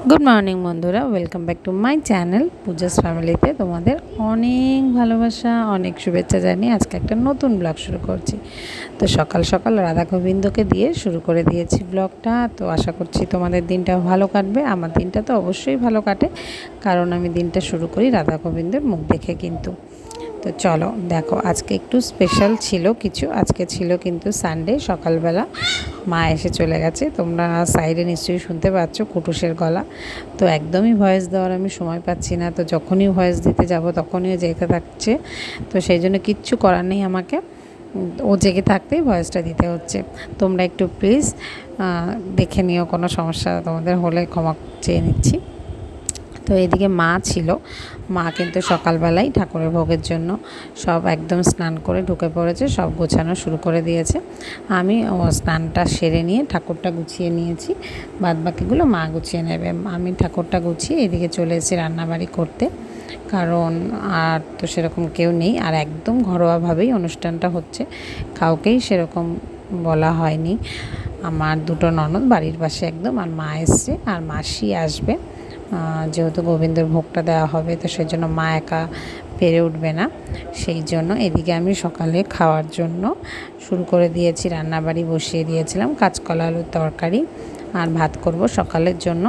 Good morning বন্ধুরা, welcome back to my channel Puja's ফ্যামিলিতে তোমাদের অনেক ভালোবাসা, অনেক শুভেচ্ছা জানিয়ে আজকে একটা নতুন ব্লগ শুরু করছি। তো সকাল সকাল রাধা গোবিন্দকে দিয়ে শুরু করে দিয়েছি ব্লগটা। তো আশা করছি তোমাদের দিনটা ভালো কাটবে। আমার দিনটা তো অবশ্যই ভালো কাটে, কারণ আমি দিনটা শুরু করি রাধা গোবিন্দের মুখ দেখে। কিন্তু তো চলো দেখো, আজকে একটু স্পেশাল ছিল কিছু। আজকে ছিল কিন্তু সানডে, সকালবেলা মা এসে চলে গেছে। তোমরা সাইডে নিশ্চয়ই শুনতে পাচ্ছ কুটুসের গলা। তো একদমই ভয়েস দেওয়ার আমি সময় পাচ্ছি না, তো যখনই ভয়েস দিতে যাব তখনই যেতে থাকছে। তো সেই জন্য কিচ্ছু করার নেই আমাকে, ও জেগে থাকতেই ভয়েসটা দিতে হচ্ছে। তোমরা একটু প্লিজ দেখে নিও, কোনো সমস্যা তোমাদের হলে ক্ষমা চেয়ে নিচ্ছি। তো এদিকে মা ছিল, মা কিন্তু সকালবেলাই ঠাকুরের ভোগের জন্য সব একদম স্নান করে ঢুকে পড়েছে, সব গোছানো শুরু করে দিয়েছে। আমি স্নানটা সেরে নিয়ে ঠাকুরটা গুছিয়ে নিয়েছি, বাদবাকিগুলো মা গুছিয়ে নেবে। আমি ঠাকুরটা গুছিয়ে এদিকে চলে এসেছি রান্নাবাড়ি করতে, কারণ আর তো সেরকম কেউ নেই। আর একদম ঘরোয়াভাবেই অনুষ্ঠানটা হচ্ছে, কাউকেই সেরকম বলা হয়নি। আমার দুটো ননদ বাড়ির পাশে একদম, আর মা এসছে, আর মাসি আসবে। যেহেতু গোবিন্দের ভোগটা দেওয়া হবে, তো সেই জন্য মা একা পেরে উঠবে না। সেই জন্য এদিকে আমি সকালে খাওয়ার জন্য শুরু করে দিয়েছি, রান্নাবাড়ি বসিয়ে দিয়েছিলাম। কাঁচকলা আলুর তরকারি আর ভাত করব সকালের জন্য।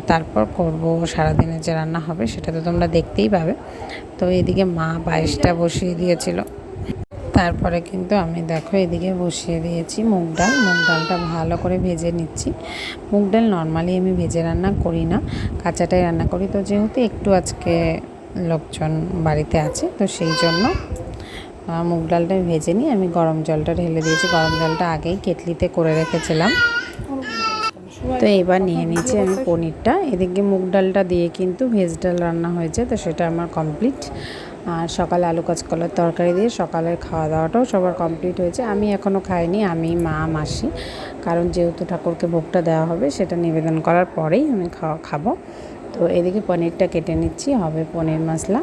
তারপর করব সারাদিনে যে রান্না হবে সেটা তো তোমরা দেখতেই পাবে। তো এদিকে মা পায়েসটা বসিয়ে দিয়েছিল। তারপরে কিন্তু আমি দেখো এদিকে বসিয়ে দিয়েছি মুগ ডাল। মুগ ডালটা ভালো করে ভেজে নিচ্ছি। মুগ ডাল নর্মালি আমি ভেজে রান্না করি না, কাঁচাটাই রান্না করি। তো যেহেতু একটু আজকে লোকজন বাড়িতে আছে, তো সেই জন্য মুগ ডালটা ভেজে নিয়ে আমি গরম জলটা ঢেলে দিয়েছি। গরম জলটা আগেই কেটলিতে করে রেখেছিলাম। তো এবার নিয়ে নিয়েছি আমি পনিরটা। এদিকে মুগ ডালটা দিয়ে কিন্তু ভেজ ডাল রান্না হয়েছে, তো সেটা আমার কমপ্লিট। আর সকালে আলু কাঁচকলার তরকারি দিয়ে সকালের খাওয়া দাওয়াটাও সবার কমপ্লিট হয়েছে। আমি এখনও খাইনি, আমি মা মাসি, কারণ যেহেতু ঠাকুরকে ভোগটা দেওয়া হবে সেটা নিবেদন করার পরেই আমি খাবো। তো এদিকে পনিরটা কেটে নিচ্ছি, হবে পনির মশলা।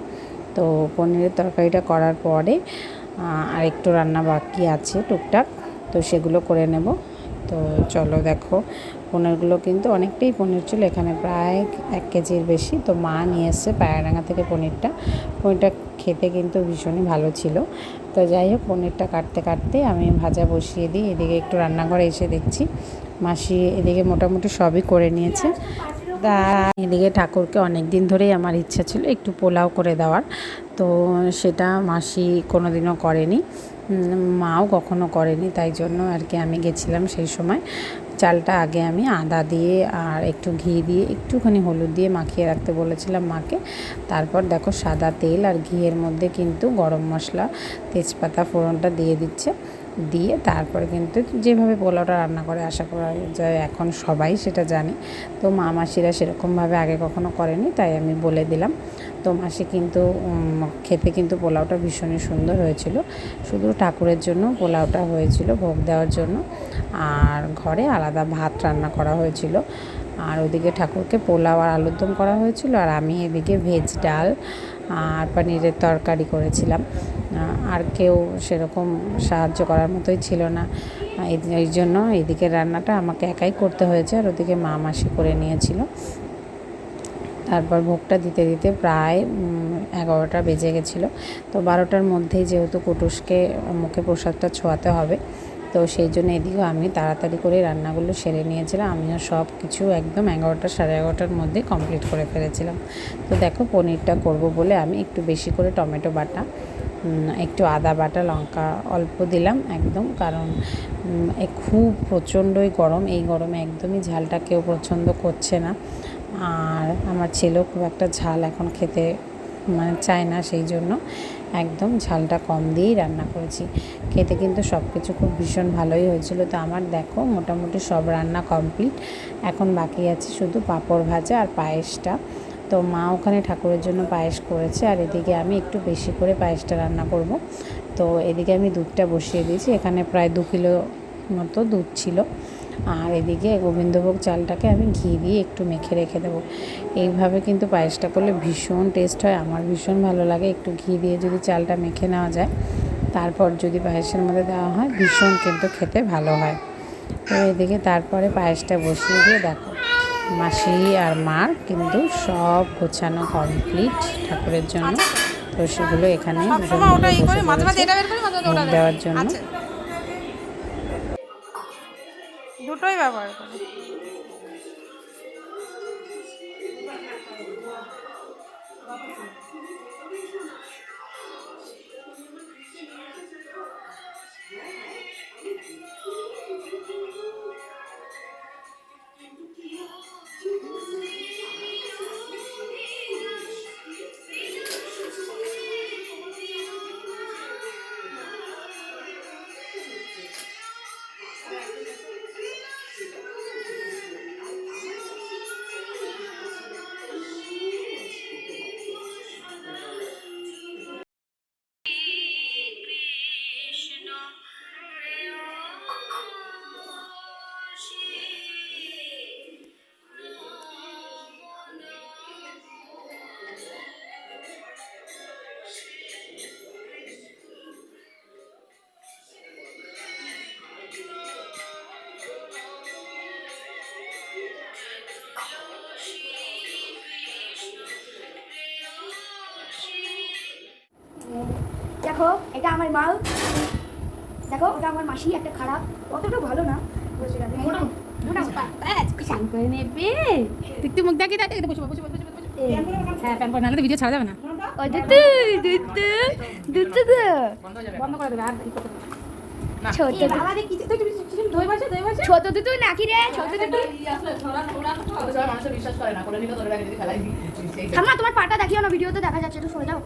তো পনিরের তরকারিটা করার পরে আর একটু রান্না বাকি আছে টুকটাক, তো সেগুলো করে নেব। তো চলো দেখো, পনিরগুলো কিন্তু অনেকটাই পনির ছিল, এখানে প্রায় 1 কেজির বেশি। তো মা নিয়ে এসছে পায়রাডাঙ্গা থেকে পনিরটা খেতে কিন্তু ভীষণই ভালো ছিল। তো যাই হোক, পনিরটা কাটতে কাটতে আমি ভাজা বসিয়ে দিই। এদিকে একটু রান্নাঘরে এসে দেখছি মাসি এদিকে মোটামুটি সবই করে নিয়েছে। তা এদিকে ঠাকুরকে অনেক দিন ধরেই আমার ইচ্ছা ছিল একটু পোলাও করে দেওয়ার, তো সেটা মাসি কোনো দিনও করেনি, মাও কখনো করেনি। তাই জন্য আর কি আমি গেছিলাম সেই সময়। চালটা আগে আমি আদা দিয়ে আর একটু ঘি দিয়ে একটুখানি হলুদ দিয়ে মাখিয়ে রাখতে বলেছিলাম মাকে। তারপর দেখো সাদা তেল আর ঘিয়ের মধ্যে কিন্তু গরম মশলা, তেজপাতা ফোড়নটা দিয়ে দিচ্ছে। দিয়ে তারপরে কিন্তু যেভাবে পোলাওটা রান্না করে আশা করা যায় এখন সবাই সেটা জানে। তো মা মাসিরা সেরকমভাবে আগে কখনো করেনি, তাই আমি বলে দিলাম। তো মাসি কিন্তু খেতে কিন্তু পোলাওটা ভীষণই সুন্দর হয়েছিল। শুধু ঠাকুরের জন্য পোলাওটা হয়েছিল, ভোগ দেওয়ার জন্য। আর ঘরে আলাদা ভাত রান্না করা হয়েছিল। আর ওদিকে ঠাকুরকে পোলাও আর আলুর দম করা হয়েছিল, আর আমি এদিকে ভেজ ডাল আর পনিরের তরকারি করেছিলাম। আর কেউ সেরকম সাহায্য করার মতোই ছিল না, এই জন্য এদিকে রান্নাটা আমাকে একাই করতে হয়েছে, আর ওদিকে মা মাসি করে নিয়েছিল। তারপর ভোগটা দিতে দিতে প্রায় 11টা বেজে গেছিলো। তো 12টার মধ্যেই যেহেতু কুটুসকে মুখে প্রসাদটা ছোঁয়াতে হবে, তো সেই জন্য এদিকেও আমি তাড়াতাড়ি করে রান্নাগুলো সেরে নিয়েছিলাম। আমিও সব কিছু একদম 11টা সাড়ে 11টার মধ্যে কমপ্লিট করে ফেলেছিলাম। তো দেখো, পনিরটা করব বলে আমি একটু বেশি করে টমেটো বাটা, একটু আদা বাটা, লঙ্কা অল্প দিলাম একদম, কারণ খুব প্রচণ্ডই গরম। এই গরমে একদমই ঝালটা কেউ পছন্দ করছে না, আর আমার ছেলেও খুব একটা ঝাল এখন খেতে চায় না। সেই জন্য একদম ঝালটা কম দিয়েই রান্না করেছি। খেতে কিন্তু সব কিছু খুব ভীষণ ভালোই হয়েছিল। তো আমার দেখো মোটামুটি সব রান্না কমপ্লিট, এখন বাকি আছে শুধু পাঁপড় ভাজা আর পায়েসটা। তো মা ওখানে ঠাকুরের জন্য পায়েস করেছে, আর এদিকে আমি একটু বেশি করে পায়েসটা রান্না করব। তো এদিকে আমি দুধটা বসিয়ে দিয়েছি, এখানে প্রায় 2 কিলো মতো দুধ ছিল। আর এদিকে গোবিন্দভোগ চালটাকে আমি ঘি দিয়ে একটু মেখে রেখে দেবো। এইভাবে কিন্তু পায়েসটা করলে ভীষণ টেস্ট হয়, আমার ভীষণ ভালো লাগে। একটু ঘি দিয়ে যদি চালটা মেখে নেওয়া যায়, তারপর যদি পায়েসের মধ্যে দেওয়া হয়, ভীষণ কিন্তু খেতে ভালো হয়। তো এদিকে তারপরে পায়েসটা বসিয়ে দিয়ে দেখো মাসি আর মার কিন্তু সব গোছানো কমপ্লিট ঠাকুরের জন্য। তো সেগুলো এখানে দেওয়ার জন্য দুটোই ব্যবহার করি। দেখো এটা আমার মা, দেখো ওটা আমার মাসি, একটা খারাপ অতটা ভালো না, করে নেবে তুই একটু মুখ দেখি দেখে বসে বসে বসে হ্যাঁ প্যান করে নাহলে তো ভিডিও ছাড়া যাবে না। বন্ধ করে দেবে আর ছোট দুটো নাকি রে, ছোট দুটো থামা, তোমার পাটা দেখিও না, ভিডিওতে দেখা যাচ্ছে, একটু সরে যাও।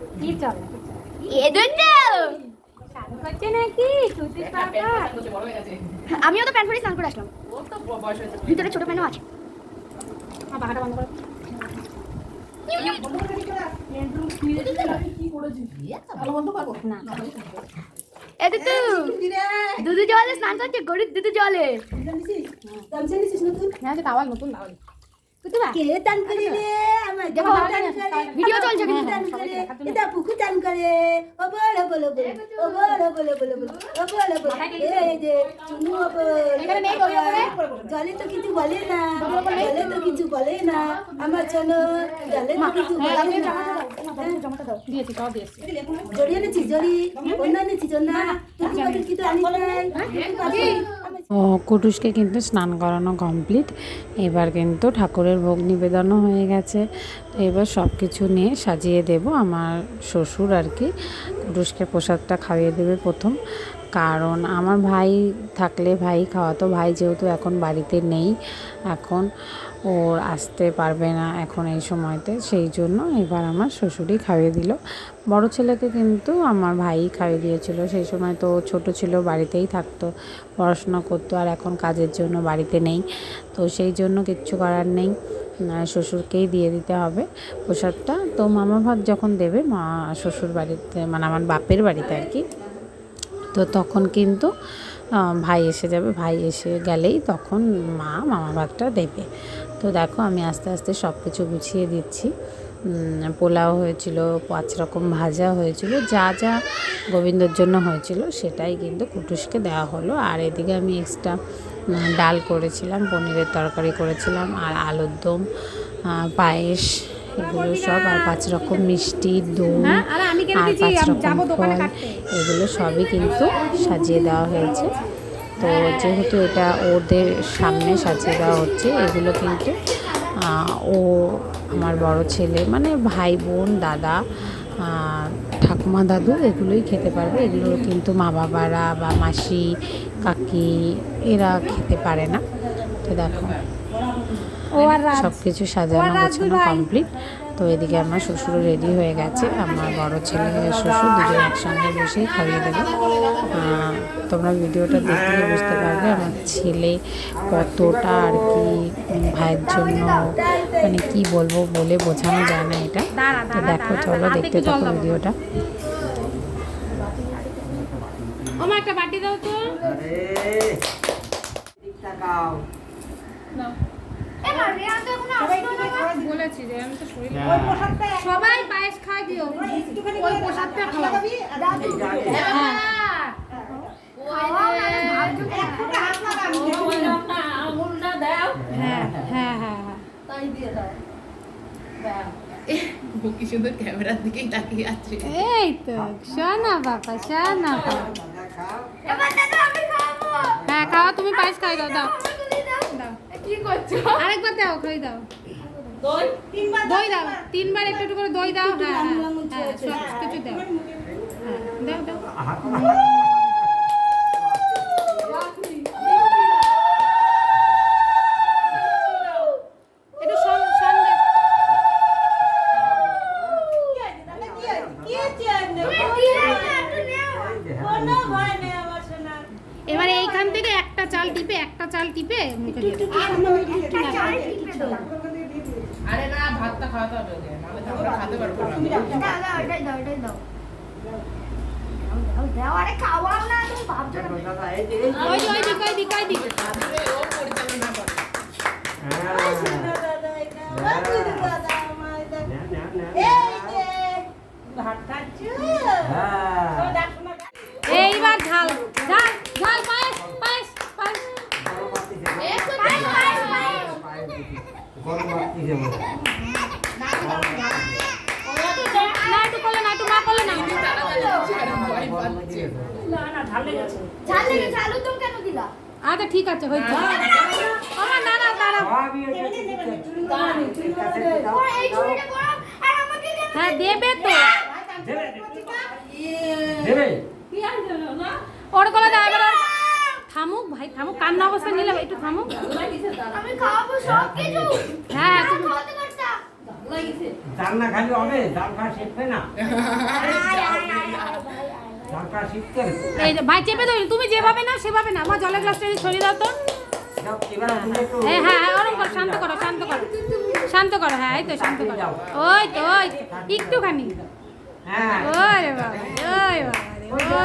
আমিও তো প্যান্ট পরে স্নান করে আসলাম, ভিতরে ছোট প্যান্টও আছে। দুধু জলে স্নান করছে, গরিব দুধু জলে। তাওয়াল নতুন তাওয়াল ভিডিও চলছে জলে তো কিছু বলে না, জলে তো কিছু বলে না আমার চলো, জলে তো কিছু বলে না। জড়ি এনেছি, জড়ি অন্য এনেছি, জন্না তুমি কিন্তু আনিস নাই। কুটুসকে কিন্তু স্নান করানো কমপ্লিট। এবার কিন্তু ঠাকুরের ভোগ নিবেদনও হয়ে গেছে। তো এবার সব কিছু নিয়ে সাজিয়ে দেব। আমার শ্বশুর আর কি কুটুসকে প্রসাদটা খাইয়ে দেবে প্রথম, কারণ আমার ভাই থাকলে ভাই খাওয়াতো। ভাই যেহেতু এখন বাড়িতে নেই, এখন ওর আসতে পারবে না এখন এই সময়তে, সেই জন্য এবার আমার শ্বশুরই খাইয়ে দিল। বড় ছেলেকে কিন্তু আমার ভাইই খাইয়ে দিয়েছিল। সেই সময় তো ছোট ছিল, বাড়িতেই থাকতো, পড়াশোনা করতো, আর এখন কাজের জন্য বাড়িতে নেই। তো সেই জন্য কিচ্ছু করার নেই, শ্বশুরকেই দিয়ে দিতে হবে প্রসাদটা। তো মামা ভাগ যখন দেবে মা শ্বশুর বাড়িতে, মানে আমার বাপের বাড়িতে আর কি, তো তখন কিন্তু ভাই এসে যাবে। ভাই এসে গেলেই তখন মামা ভাগটা দেবে। তো দেখো আমি আস্তে আস্তে সব কিছু গুছিয়ে দিচ্ছি। পোলাও হয়েছিল, 5 রকম ভাজা হয়েছিল, যা যা গোবিন্দর জন্য হয়েছিল সেটাই কিন্তু কুটুসকে দেওয়া হলো। আর এদিকে আমি এক্সট্রা ডাল করেছিলাম, পনিরের তরকারি করেছিলাম, আর আলুর দম, পায়েস, এগুলো সব, আর 5 রকম মিষ্টি, দই, আর 5 রকম ফল, এগুলো সবই কিন্তু সাজিয়ে দেওয়া হয়েছে। তো যেহেতু এটা ওদের সামনে সাজিয়ে দেওয়া হচ্ছে, এগুলো কিন্তু ও আমার বড় ছেলে, মানে ভাই বোন, দাদা, ঠাকুমা, দাদু এগুলোই খেতে পারবে। এগুলো কিন্তু মা বাবারা বা মাসি, কাকি এরা খেতে পারে না। তো দেখো সব কিছু সাজানো গোছানো কমপ্লিট। তো এদিকে আমার শ্বশুরও রেডি হয়ে গেছে, আমার বড় ছেলে শ্বশুর দুজন একসঙ্গে বসেই খাইয়ে দেবে। তোমরা ভিডিওটা দেখলে বুঝতে পারবে আমার ছেলে কতটা আর কি ভাইয়ের জন্য, মানে কি বলবো বলে বোঝানো যায় না এটা। তো দেখো, চলো দেখতে থাকো ভিডিওটা। একটা বাটি দাও তো। বলেছি যে আমি তো শরীর সবাই পায়েস খাই দিও, ওই প্রসাদটা খাওয়া। হ্যাঁ হ্যাঁ হ্যাঁ, কি সুন্দর ক্যামেরার দিকেই তাকিয়ে আছে। এই তো শোনা বাবা, শোনা বাবা। এবার দাদা আমি খাবো। হ্যাঁ খাওয়া, তুমি পায়েস খাই দাও, দাও দাও। কি করছো? আরেকবার দাও, খাই দাও। দই তিনবার দই দাও, তিনবার একটু একটু করে দই দাও। হ্যাঁ আঙুল হ্যাঁ আঙুল হ্যাঁ, ছুঁয়ে সব কিছু দাও। হ্যাঁ, দাও দাও। একটু সন্দেশ। এবারে এইখান থেকে একটা চাল টিপে মুখে দিয়ে দাও। আরে না, ভাতটা খাওয়াতে হবে ওকে, নাহলে তো আমরা খেতে পারবো না। দাও দাও, এটাই দাও, এটাই দাও। দাও দাও, আরে খাওয়াও না, তুমি ভাবছো না। ওই যে, ওই দিক, ওই দিক, ওই দিক। তারপরে ও পরিচালনা করে। এইবার ঝাল ঝাল ঝাল, পায়েস পায়েস পায়েস। না একটু করলে না, একটু মা করলে না। ভয় পাচ্ছে। ঝাল লেগেছে, আলুর দম কেন দিলা? আচ্ছা ঠিক আছে, হয়েছে। আমার না না, দাঁড়াও। ও এই ছুরিটা করো, আর আমাকে কেন? হ্যাঁ দেবে তো, ওর করে দাও। এবার থামুক ভাই, থামুক, কান্না অবস্থা নিলে একটু থামুক। আমি খাওয়াবো সব কিছু। হ্যাঁ আর তুমি খাওয়াতে পারতা। ডাল না খালি হবে, ডাল খাওয়া শিখবে না, ডাল খাওয়া শিখতে হবে। এই যে ভাই চেপে ধরি, তুমি যেভাবে না সেভাবে না। আমার জলের গ্লাসটা সরিয়ে দাও তো। যাও, এবার তুমি একটু হ্যাঁ হ্যাঁ হ্যাঁ, ওরকম করো, শান্ত করো, শান্ত করো, শান্ত করো। হ্যাঁ এই তো শান্ত করো। ওই তো, ওই তো, একটুখানি। হ্যাঁ ওরে বাবা, ওই বাবা রে,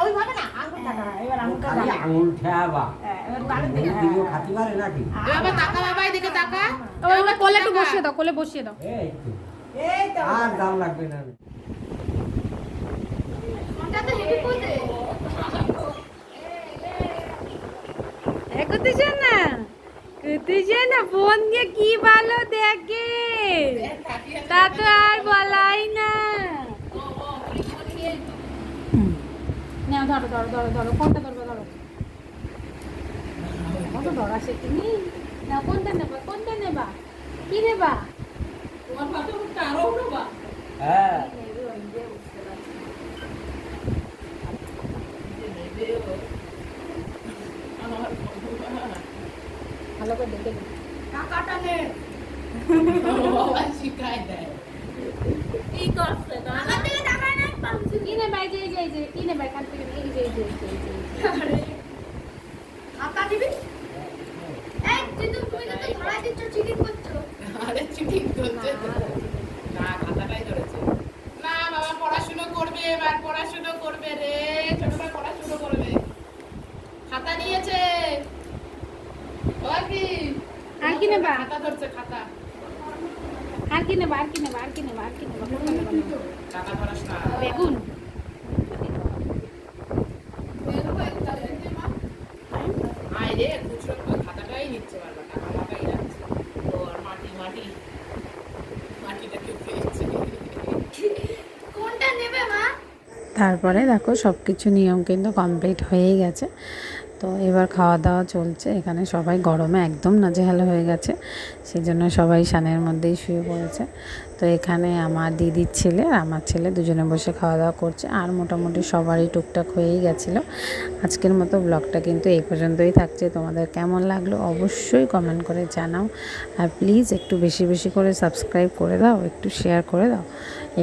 ওই বাবা। খালি আঙুল ঠেয়াবা, দিদিও খাতে পারে নাকি? বাবা তাকা, বাবা এদিকে তাকা। ওই কোলে একটু বসিয়ে দাও, কোলে বসিয়ে দাও। এই তো, আর দাম লাগবে না। ওটা তো হেভি করতে। কুতুছে না, কুতুছে না, ফোন দিয়ে কি ভালো দেখে, তা তো আর বলাই না। নাও ধরো ধরো ধরো ধরো, কোনটা ধরবে ধরো। কত ধরা সে তুমি? না কোনটা নেবা, কোনটা নেবা, কি নেবা? তোমার ভাত মুখটা আরো উঠবা। হ্যাঁ ভালো করে দেখে দিই। টাকাটা নে। বাবা শিখায় দেয়। কি করছে না? আমার থেকে টাকা নাই, পাঁচশো। কি নেবা? এই যে এই যে এই যে কি নেবা এখান থেকে? এই যে এই যে এই যে এই যে, এই যে। আরে, টাকা দিবি? এই, তুই তো ধরাই দিচ্ছ, চিটিং করছো। আরে চিঠিং করছে তো। না, খাতাটাই ধরেছে। না বাবা পড়াশুনো করবে, এবার পড়াশুনো করবে রে, ছোট ভাই পড়াশুনো করবে। খাতা নিয়েছে। ও কি? আর কি নেবা? খাতা ধরছে, খাতা। আর কি নেবা? আর কি নেবা? আর কি নেবা? আর কি নেবা? কোনটা নেবা? টাকা ধরাস না। বেগুন। আয় রে, খুচরো খাতাটাই নিচ্ছে বারবার, টাকা মাথায় রাখছে। ওর মাটি মাটি মাটিটাকে পেয়েছে। কোনটা নেবে মা? তারপরে দেখো সব কিছু নিয়ম কিন্তু কমপ্লিট হয়েই গেছে। তো এবার খাওয়া দাওয়া চলছে। এখানে সবাই গরমে একদম নাজেহাল হয়ে গেছে, সেই জন্য সবাই সানের মধ্যেই শুয়ে পড়েছে। তো এখানে আমার দিদির ছেলে আর আমার ছেলে দুজনে বসে খাওয়া দাওয়া করছে, আর মোটামুটি সবারই টুকটাক হয়েই গেছিলো। আজকের মতো ব্লগটা কিন্তু এই পর্যন্তই থাকছে। তোমাদের কেমন লাগলো অবশ্যই কমেন্ট করে জানাও, আর প্লিজ একটু বেশি বেশি করে সাবস্ক্রাইব করে দাও, একটু শেয়ার করে দাও,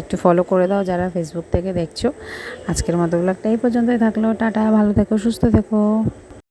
একটু ফলো করে দাও যারা ফেসবুক থেকে দেখছো। আজকের মতো ব্লগটা এই পর্যন্তই থাকলো। টাটা, ভালো থেকো, সুস্থ থেকো।